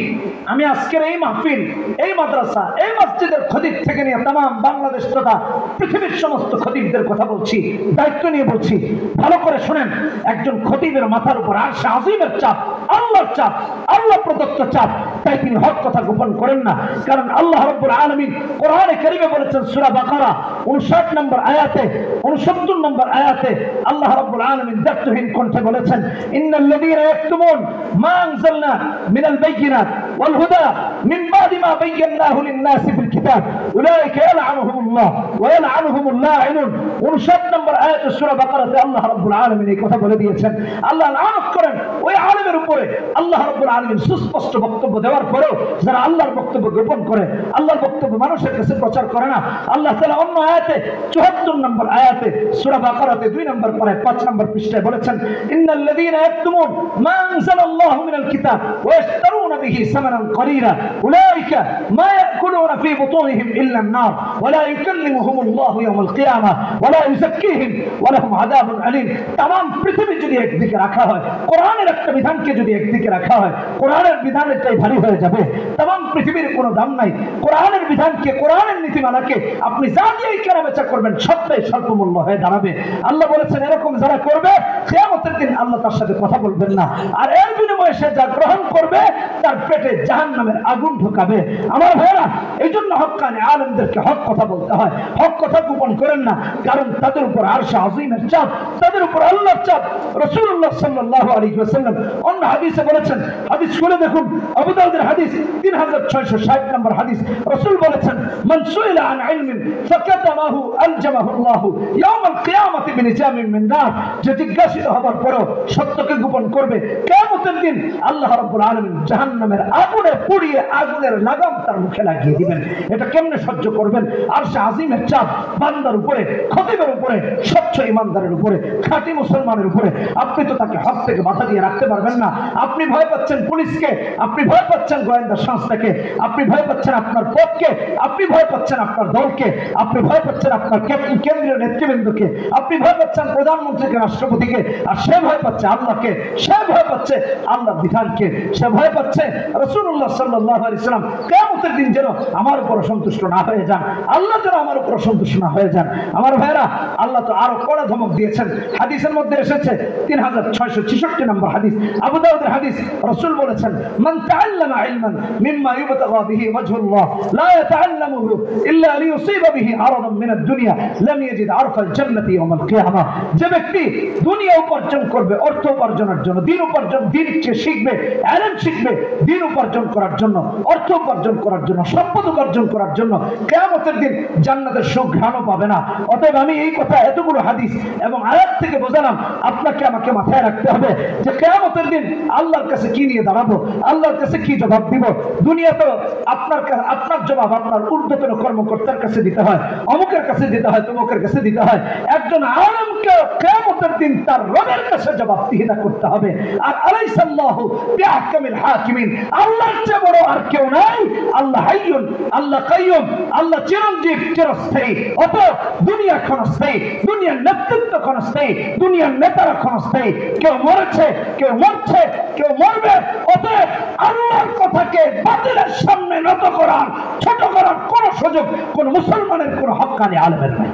আমি আজকের এই মাহফিল, এই মাদ্রাসা, এই মসজিদের খতিব থেকে নিয়ে তাম বাংলাদেশ তথা পৃথিবীর সমস্ত খতিবদের কথা বলছি, দায়িত্ব নিয়ে বলছি। ভালো করে শুনেন, একজন খতিবের মাথার উপর আরশে আজিমের চাপ, আল্লাহর চাপ, আল্লাহ প্রদত্ত চাপ, তাই তিনি হক কথা গোপন করেন না। কারণ আল্লাহ রাব্বুল আলামিন কোরআনে কারীমে বলেছেন, সূরা বাকারা 59 নম্বর আয়াতে, 69 নম্বর আয়াতে আল্লাহ রাব্বুল আলামিন দায়িত্বহীন কণ্ঠে বলেছেন, ইন্নাল্লাযীনা ইয়াকতুমুন মা আনজালনা মিনাল বাইয়িনাত ওয়াল হুদা মিন বাদি মা বায়্যানাহু লিন-নাসি ফিল কিতাব উলাইকা ইয়ালআনুহুমুল্লাহ ওয়া ইয়ালআনুহুমুল লাঈনুন। 59 নম্বর আয়াতে সূরা বাকারাতে আল্লাহ রাব্বুল আলামিন এই কথা বলে দিয়েছেন। আল্লাহ লানত করেন ওই আলেমের উপরে। আল্লাহ রাব্বুল আলামিন সুস্পষ্ট বক্তব্য দেওয়ার পরেও যারা আল্লাহর বক্তব্য গোপন করে, আল্লাহর বক্তব্য মানুষের কাছে প্রচার করে না, আল্লাহ তাআলা অন্য আয়াতে 74 নম্বর আয়াতে সূরা বাকারাতে 2 নম্বর পারায় 5 নম্বর পৃষ্ঠায় বলেছেন, ইন্নাল্লাযীনা ইয়াকতুমুন মা আনজালাল্লাহু মিনাল কিতাব ওয়া ইয়াশতারুনা বিহি সামানান কলিলা উলাইকা মা ইয়াকুলুনা ফি বুতুনিহিম ইল্লা আন-নার ওয়া লা ইউকাল্লিমুহুমুল্লাহু ইয়াওমাল কিয়ামাহ ওয়া লা ইউযাক্কিহিম ওয়া লাহুম আযাবুন আলীম। तमाम পৃথিবী যদি একদিকে রাখা হয়, কোরআনের একটা বিধানকে যদি একদিকে রাখা হয়, কোরআনের বিধানটাই ভারী হয়ে যাবে। तमाम পৃথিবীর কোনো দাম নাই। কোরআনের বিধানকে, কোরআনের নীতিমালাকে আপনি যা দিয়েই কেনাবেচা করবেন সবটাই স্বল্প মূল্য হয়ে দাঁড়াবে। আল্লাহ বলেছেন, এরকম যারা করবে কিয়ামতের দিন আল্লাহ তার সাথে কথা বলবেন না, আর এর বিনিময়ে সে যা গ্রহণ করবে তার পেটে জাহান্নামের আগুন ঢুকাবে। আমার ভাইরা, এই জন্য হক্কানি আলেমদেরকে হক কথা বলতে হয়, হক কথা গোপন করেন না। কারণ তাদের উপর আরশে আজিমের চাপ, তাদের উপর আল্লাহর চাপ। রাসূলুল্লাহ সাল্লাল্লাহু আলাইহি ওয়াসাল্লাম অন্য হাদিসে বলেছেন, হাদিস খুলে দেখুন, আবু দাউদের হাদিস 3660 নম্বর হাদিস। রাসূল বলেছেন, মান সুইলা আন ইলমিন ফাকাতামাহু আলজামাহুল্লাহু ইয়াওমাল কিয়ামাতি বিনিজামিন মিন নার। যে জিজ্ঞাসিত হবার পরও সত্যকে গোপন করবে, কিয়ামতের দিন আল্লাহ রাব্বুল আলামিন জাহান্নামের আগুনে পুড়িয়ে আগুনের লাগাম তার মুখে লাগিয়ে দিবেন। এটা কেমনে সহ্য করবেন? আরশে আজিমের চাপ বান্দার উপরে, খতিবের উপরে, স্বচ্ছ ইমানদারের উপরে, খাঁটি মুসলমানের উপরে। আপনি তো তাকে হক থেকে বাধা দিয়ে রাখতে পারবেন না। আপনি ভয় পাচ্ছেন পুলিশকে, আপনি ভয় পাচ্ছেন গোয়েন্দা সংস্থাকে, আপনি ভয় পাচ্ছেন আপনার পদকে, আপনি ভয় পাচ্ছেন আপনার দলকে, আপনি ভয় পাচ্ছেন আপনার কেন্দ্রীয় নেতৃবৃন্দকে, আপনি ভয় পাচ্ছেন প্রধানমন্ত্রীকে, রাষ্ট্রপতিকে, আর সে ভয় পাচ্ছে আল্লাহকে, সে ভয় পাচ্ছে আল্লাহর বিধানকে, সে ভয় পাচ্ছে রাসূলুল্লাহ সাল্লাল্লাহু আলাইহি ওয়াসাল্লাম কিয়ামতের দিন যেন আমার উপর সন্তুষ্ট না হয়ে যান, আল্লাহ যেন আমার উপর সন্তুষ্ট না হয়ে যান। আমার ভাইরা, আল্লাহ তো আরো কড়া ধমক দিয়েছেন। হাদিসের মধ্যে এসেছে 3666 নম্বর হাদিস, আবু দাউদের হাদিস। রাসূল বলেছেন, মান তাআল্লামা ইলমান মিম্মা ইবতাগা বিহি ওয়াজহুল্লাহ লা ইয়াতাআল্লামুহু ইল্লা লিইউসিবা বিহি আরাদান মিনাদ দুনিয়া লাম ইয়াজিদ আরফাল জান্নাতি ইয়াওমাল কিয়ামাহ। যে ব্যক্তি দুনিয়া উপার্জন করবে অর্থ উপার্জনের জন্য, দিন উপার্জন, দিনকে শিখবে, ইলম শিখবে, দিন উপার্জন করার জন্য, অর্থ উপার্জন করার জন্য, সম্পদ উপার্জন করার জন্য, কিয়ামতের দিন জান্নাতের সুঘ্রাণও পাবে না। অতএব আমি এই কথা, এতগুলো হাদিস এবং আয়াত থেকে বোঝালাম, আপনাকে আমাকে মাথায় রাখতে হবে যে কিয়ামতের দিন আল্লাহর কাছে কি নিয়ে দাঁড়াবো, আল্লাহর কাছে কি জবাব দিব। দুনিয়া তো আপনার জবাব আপনার ঊর্ধ্বতন কর্মকর্তার কাছে দিতে হয়, অমুকের কাছে দিতে হয়, তমুকের কাছে দিতে হয়। একজন আলেমকে কিয়ামতের দিন তার রবের কাছে জবাবদিহিতা করতে হবে। আর আলাইসাল্লাহু বিআহকামিল হাকিমিন, আল্লাহর চেয়ে বড় আর কেউ নাই। আল্লাহ হাইয়ুন, আল্লাহ কাইয়ুম, আল্লাহ চিরঞ্জীব, চিরস্থায়ী। অতএব দুনিয়া ক্ষণস্থায়ী, দুনিয়ার নেতৃত্ব ক্ষণস্থায়ী, দুনিয়ার নেতারা ক্ষণস্থায়ী। কেউ মরেছে, কেউ মরছে, কেউ মরবে। অতএব আল্লাহর কথাকে বাতিলের সামনে নত করার, ছোট করার কোন সুযোগ কোন মুসলমানের, কোন হক্কানি আলেমের নাই।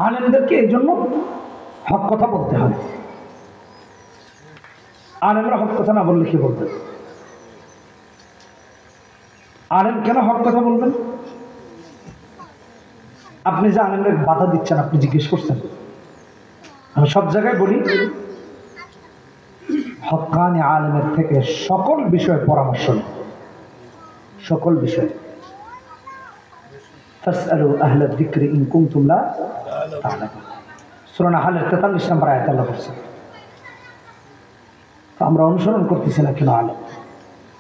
আলেমদেরকে এই জন্য হক কথা বলতে হবে। আলেমরা হক কথা না বললে কি বলতে? আলেম কেন হক কথা বলবেন? আপনি যে আলেমের বাধা দিচ্ছেন, আপনি জিজ্ঞেস করছেন? আমি সব জায়গায় বলি, হক্কানি আলেমের থেকে সকল বিষয়ে পরামর্শ নেন, সকল বিষয়ে। ফাসআলু আহলা যিকরি ইন কুনতুম লা তা'লামুন। সূরা নাহলের 43 নম্বর আয়াতে আল্লাহ বলেছেন। তো আমরা অনুসরণ করতেছি না কেন আলেম?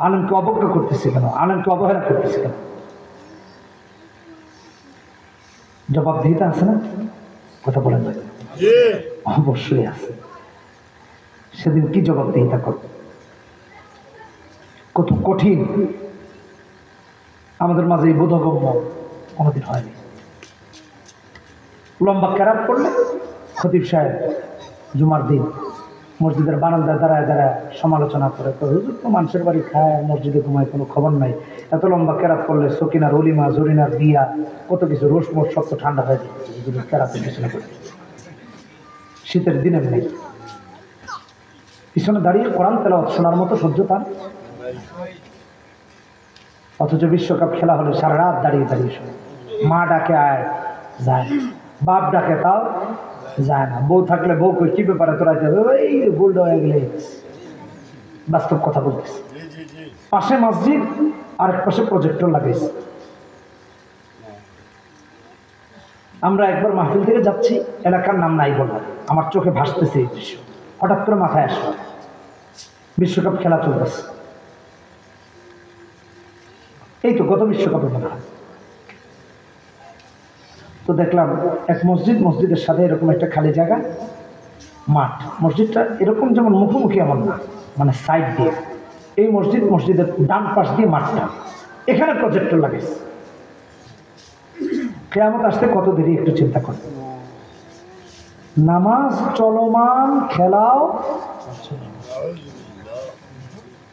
আলেমকে অবজ্ঞা করতেছি কেন? আলেমকে অবহেলা করতেছি কেন? জবাবদিহিতা আছে না? কথা বলেন না? অবশ্যই আছে। সেদিন কি জবাবদিহিতা করবে? কত কঠিন আমাদের মাঝে এই বোধগম্য কোনোদিন হয়নি। লম্বা ক্যারাত করলে খতিব সাহেব জুমার দিন মসজিদের বারান্দায় দাঁড়ায় দাঁড়ায় সমালোচনা করে, তো হুজুর তো মানুষের বাড়ি খায়, মসজিদে ঘুমায়, কোনো খবর নাই। এত লম্বা ক্যারাত করলে সকিনার অলিমা জরিনার বিয়া কত কিছু রোসমোট সব তো ঠান্ডা হয়ে যাচ্ছে হুজুরের ক্যারাতের পিছনে করে। শীতের দিনের নেই, পিছনে দাঁড়িয়ে কোরআন তেলাওয়াত শোনার মতো সহ্য তার। অথচ বিশ্বকাপ খেলা হলে সারা রাত দাঁড়িয়ে দাঁড়িয়ে শোনে। মা ডাকে আয়, যায় না। বাপ ডাকে তাও যায় না। বউ থাকলে বউ কই কি ব্যাপারে তোরা যাবে, এই গোল্ড হয়ে গেলে। বাস্তব কথা বলতেছে। পাশে মসজিদ, আরেক পাশে প্রজেক্টর লাগাইছে। আমরা একবার মাহফিল থেকে যাচ্ছি, এলাকার নাম নাই বললাম, আমার চোখে ভাসতেছে এই দৃশ্য। হঠাৎ করে মাথায় আসলো বিশ্বকাপ খেলা চলতেছে। এই তো গত বিশ্বকাপে মনে হয়। তো দেখলাম এক মসজিদ, মসজিদের সাথে এরকম একটা খালি জায়গা, মাঠ। মসজিদটা এরকম যেমন মুখোমুখি এমন না, মানে সাইড দিয়ে। এই মসজিদ, মসজিদের ডান পাশ দিয়ে মাঠটা, এখানে প্রজেক্টর লাগাইছে। কিয়ামত আসতে কত দেরি একটু চিন্তা করে। নামাজ চলমান, খেলাও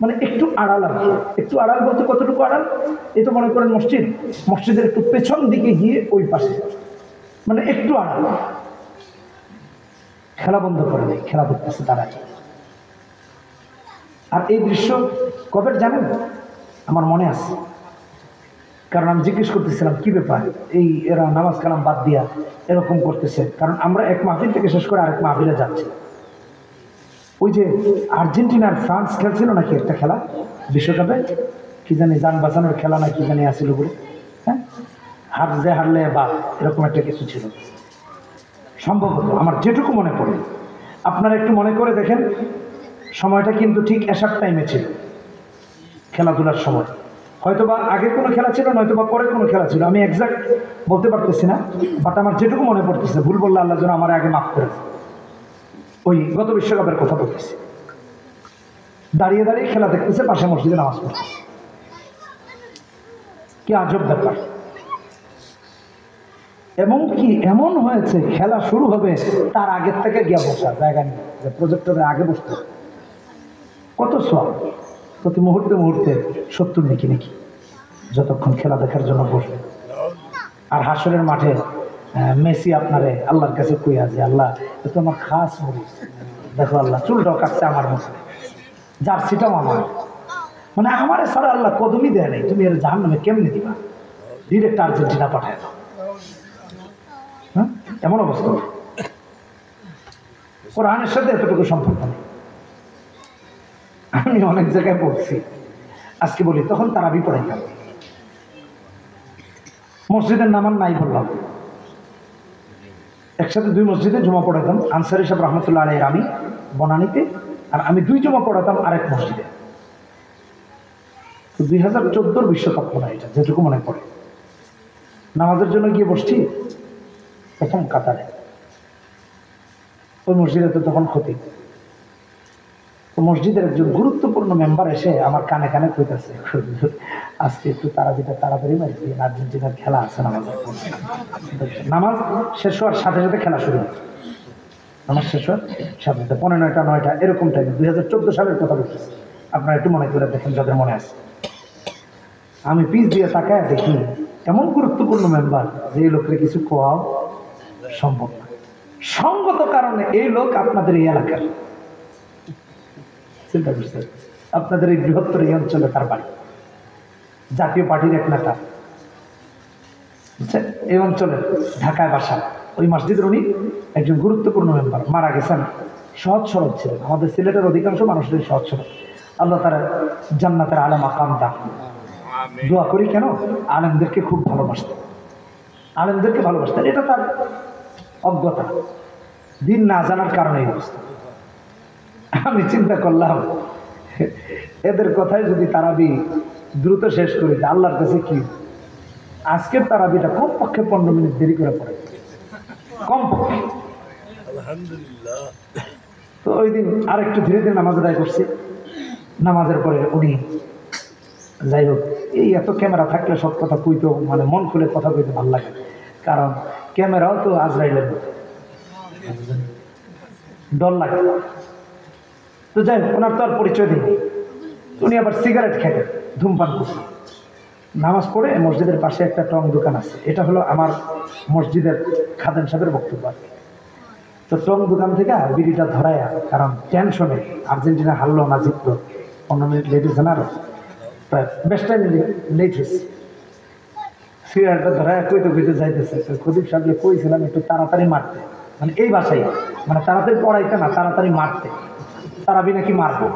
মানে একটু আড়াল আর কি। একটু আড়াল বলতে কতটুকু আড়াল? এই তো মনে করেন মসজিদ, মসজিদের একটু পেছন দিকে গিয়ে ওই পাশে, মানে একটু আড়াল। খেলা বন্ধ করে নেই, খেলা দেখতেছে তারা। আর এই দৃশ্য কবে জানেন? আমার মনে আছে, কারণ আমি জিজ্ঞেস করতেছিলাম কি ব্যাপার এই এরা নামাজ কালাম বাদ দিয়া এরকম করতেছে। কারণ আমরা এক মাহফিল থেকে শেষ করে আরেক মাহফিলে যাচ্ছি। ওই যে আর্জেন্টিনার ফ্রান্স খেলছিল নাকি একটা খেলা বিশ্বকাপে, কি জানি যান বাঁচানোর খেলা না কি জানি আসছিল বলে, হ্যাঁ, হারলে বা এরকম একটা কিছু ছিল সম্ভবত, আমার যেটুকু মনে পড়ে। আপনারা একটু মনে করে দেখেন, সময়টা কিন্তু ঠিক এশার টাইমে ছিল, খেলাধুলার সময়। হয়তোবা আগে কোনো খেলা ছিল, নয়তোবা পরে কোনো খেলা ছিল, আমি এক্সাক্ট বলতে পারতেছি না, বাট আমার যেটুকু মনে পড়তেছে, ভুল বললে আল্লাহ যেন আমার আগে মাফ করে। ওই গত বিশ্বকাপের কথা বলতেছি। দাঁড়িয়ে দাঁড়িয়ে খেলা দেখতেছে, পাশে মসজিদে নামাজ পড়তেছে। কি আজব ব্যাপার। এমনকি এমন হয়েছে, খেলা শুরু হবে তার আগের থেকে গিয়া বসা জায়গা নেই, যে প্রজেক্টরের আগে বসতে। কত সওয়াব প্রতি মুহূর্তে মুহূর্তে 70 নাকি নাকি যতক্ষণ খেলা দেখার জন্য বসবে। আর হাসরের মাঠে মেসি আপনারে আল্লাহর কাছে কইয়া যে আল্লাহ এ তো আমার খাস মরিস, দেখো আল্লাহ চুলটাও কাটছে আমার মতো, জার্সিটাও আমার, মানে আমার সারা আল্লাহ কদমই দেয় নাই, তুমি এর জাহান্নামে কেমনে দিবা, ডিরেক্ট আর্জেন্টিনা পাঠায় দাও। হ্যাঁ, এমন অবস্থা। কোরআনের সাথে এতটুকু সম্পর্ক নেই। আমি অনেক জায়গায় বলছি, আজকে বলি, তখন তারাবি পড়াইতাম, মসজিদের নামান নাই বললাম, একসাথে 2 মসজিদে জমা পড়াতাম। আনসারি সাহেব রহমতুল্লাহ আলাইহির আমি বনানীতে, আর আমি 2 জমা পড়াতাম আরেক মসজিদে। 2014 বিশ্বকাপ মনে হয় এটা, যেটুকু মনে পড়ে। নামাজের জন্য গিয়ে বসছি প্রথম কাতারে, ওই মসজিদে তো তখন ক্ষতি। তো মসজিদের একজন গুরুত্বপূর্ণ মেম্বার এসে আমার কানে কানে কইতেছে, আজকে একটু তারাবিটা তাড়াতাড়ি মারছি, আর্জেন্টিনার খেলা আছে। নামাজ শেষ হওয়ার সাথে সাথে খেলা শুরু হচ্ছে। নামাজ শেষ হওয়ার সাথে সাথে 9:45 9টা এরকম টাইমে, 2014 সালের কথা বলতেছি। আপনারা একটু মনে করে দেখেন যাদের মনে আছে। আমি পিছ দিয়ে তাকায় দেখি এমন গুরুত্বপূর্ণ মেম্বার যে এই লোকের কিছু কোয়াও সম্ভব না। সঙ্গত কারণে এই লোক আপনাদের এই এলাকার, চিন্তা করছেন, আপনাদের এই বৃহত্তর এই অঞ্চলে তার বাড়ি। জাতীয় পার্টির এক নেতা, এই অঞ্চলের ঢাকায় বাসা, ওই মসজিদের উনি একজন গুরুত্বপূর্ণ মেম্বার, মারা গেছেন। সহজ সরল ছিলেন, আমাদের সিলেটের অধিকাংশ মানুষের সহজ সরল। আল্লাহ তারা জান্নাতের আলা মাকাম দান। দোয়া করি কেন, আলেমদেরকে খুব ভালোবাসতেন, আলেমদেরকে ভালোবাসতেন। এটা তার অজ্ঞতা, দিন না জানার কারণে এই অবস্থা। আমি চিন্তা করলাম এদের কথায় যদি তারাবি দ্রুত শেষ করে দেয়, আল্লাহর কাছে কি আজকের তারাবিটা কমপক্ষে 15 মিনিট দেরি করে পড়ে, কমপক্ষে। তো ওই দিন আরেকটু ধীরে ধীরে নামাজ আদায় করছি। নামাজের পরে উনি, যাই হোক, এই এত ক্যামেরা থাকলে সব কথা কইতে মানে মন খুলে কথা কইতে ভালো লাগে, কারণ ক্যামেরাও তো আজরাইলের মতো, ডর লাগে। তো যাই হোক, ওনার তো আর পরিচয় দিইনি। উনি আবার সিগারেট খেতেন, ধূমপান করতেন। নামাজ পড়ে মসজিদের পাশে একটা টং দোকান আছে, এটা হলো আমার মসজিদের খাদেম সাহেবের বক্তব্য। তো টং দোকান থেকে বিড়িটা ধরায়া, কারণ টেনশনে আর্জেন্টিনা হারলো না জিতলো, 15 মিনিট লেট হয়েছে না, আরো প্রায় বেশ টাইম লেট হয়েছে। সিগারেটটা ধরায়া কইতে কইতে যাইতেছে। খদিব সাহেবকে কইছিলাম একটু তাড়াতাড়ি মারতে, মানে এই বাসায়, মানে তাড়াতাড়ি পড়াইতে না, তাড়াতাড়ি মারতে, তারাবি নাকি মারবো।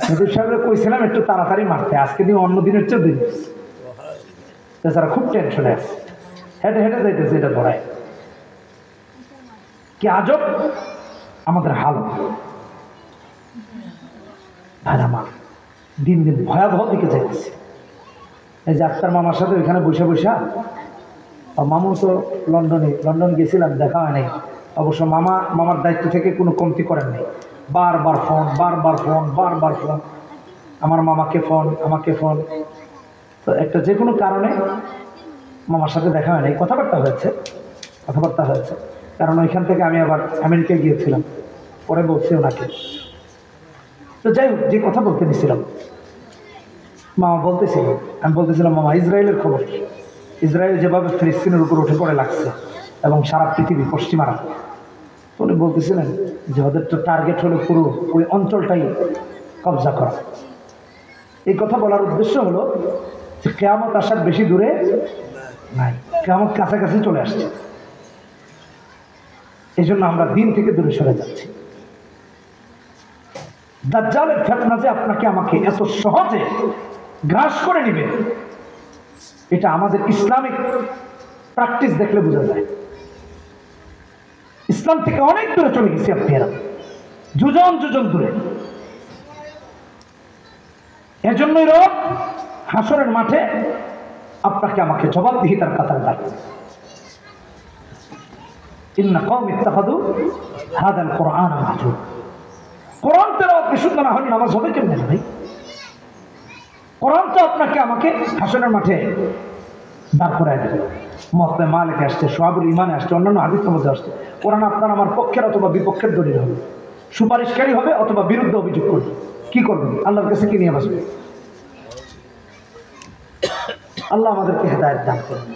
খদিব সাহেবকে কইছিলাম একটু তাড়াতাড়ি মারতে, আজকে দিন অন্য দিনের চেয়ে দিন। তাছাড়া খুব টেনশনে আছে, হেঁটে হেঁটে যাইতেছে, এটা ধরায়। কি আজব আমাদের হাল, ভাইরা মা, দিন দিন ভয়াবহ দিকে যাইতেছে। এই যে আক্তার মামার সাথে ওইখানে বসে বসা, মামু তো লন্ডন গেছিলাম, দেখা হয় নাই অবশ্য। মামার দায়িত্ব থেকে কোনো কমতি করেন নাই, বারবার ফোন, বারবার ফোন, বারবার ফোন, আমার মামাকে ফোন, আমাকে ফোন। তো একটা যে কোনো কারণে মামার সাথে দেখা হয় নাই, কথাবার্তা হয়েছে। কারণ ওইখান থেকে আমি আবার আমেরিকায় গিয়েছিলাম, পরে বলছি ওনাকে। তো যাই হোক, যে কথা বলতে নিছিলাম, মামা বলতেছিল, আমি বলতেছিলাম, মামা ইসরায়েলের খবর, ইসরায়েল যেভাবে ফিলিস্তিনের উপর উঠে পড়ে লাগছে এবং সারা পৃথিবী পশ্চিমারা, উনি বলতেছিলেন যে ওদের তো টার্গেট হলো পুরো ওই অঞ্চলটাই কবজা করা। এই কথা বলার উদ্দেশ্য হলো যে কিয়ামত আসার বেশি দূরে নাই, কিয়ামত কাছাকাছি চলে আসছে। এই জন্য আমরা দিন থেকে দূরে সরে যাচ্ছি। দাজ্জালের ফিতনা যে আপনাকে আমাকে এত সহজে গ্রাস করে নেবে, এটা আমাদের ইসলামিক প্র্যাকটিস দেখলে বোঝা যায়। ইসলাম থেকে অনেক দূরে চলে গেছি আপনারা, যুজন দূরে। এজন্যই রব হাসরের মাঠে আপনাকে আমাকে জবাবদিহিতার কাতারে দাঁড়াবে। ইন্না কওমি ইত্তাখাযু হাযাল কুরআনা মাহজুর। কোরআন তেলাওয়াত বিশুদ্ধ না হলে নামাজ হবে কেমনে ভাই? কোরআন তো আপনাকে আমাকে হাসরের মাঠে দাঁড় করায় দেবে। মুওয়াত্তা মালিকে আসছে, শুআবুল ঈমানে আসছে, অন্যান্য হাদিসের মধ্যে আসছে। কোরআন আপনার আমার পক্ষের অথবা বিপক্ষের দলিল হবে, সুপারিশকারী হবে অথবা বিরুদ্ধে অভিযোগ করবে। কি করবেন? আল্লাহর কাছে কি নিয়ে বসবে? আল্লাহ আমাদেরকে হেদায়েত দান করুন।